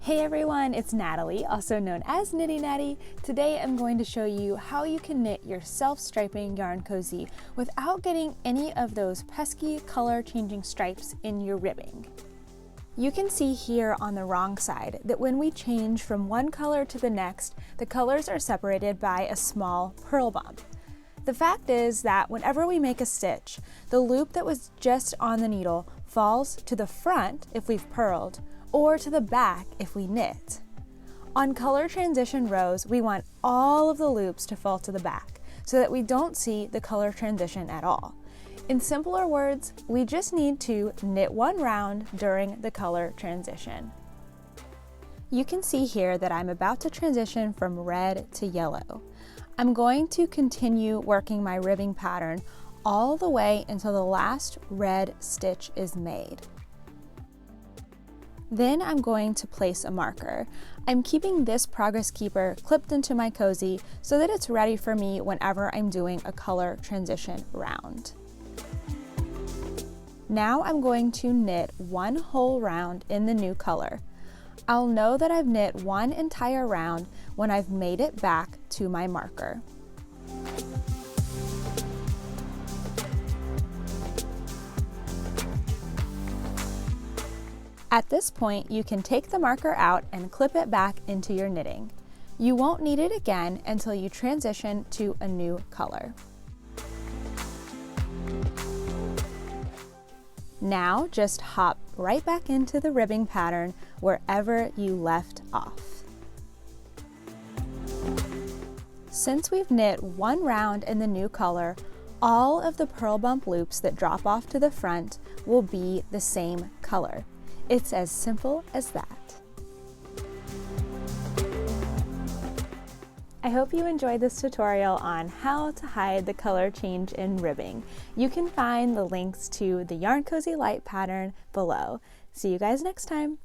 Hey everyone, it's Natalie, also known as Knitty Natty. Today I'm going to show you how you can knit your self-striping yarn cozy without getting any of those pesky color changing stripes in your ribbing. You can see here on the wrong side that when we change from one color to the next, the colors are separated by a small purl bump. The fact is that whenever we make a stitch, the loop that was just on the needle falls to the front if we've purled, or to the back if we knit. On color transition rows, we want all of the loops to fall to the back so that we don't see the color transition at all. In simpler words, we just need to knit one round during the color transition. You can see here that I'm about to transition from red to yellow. I'm going to continue working my ribbing pattern all the way until the last red stitch is made. Then I'm going to place a marker. I'm keeping this progress keeper clipped into my cozy so that it's ready for me whenever I'm doing a color transition round. Now I'm going to knit one whole round in the new color. I'll know that I've knit one entire round when I've made it back to my marker. At this point, you can take the marker out and clip it back into your knitting. You won't need it again until you transition to a new color. Now just hop right back into the ribbing pattern wherever you left off. Since we've knit one round in the new color, all of the purl bump loops that drop off to the front will be the same color. It's as simple as that. I hope you enjoyed this tutorial on how to hide the color change in ribbing. You can find the links to the Yarn Cozy Light pattern below. See you guys next time.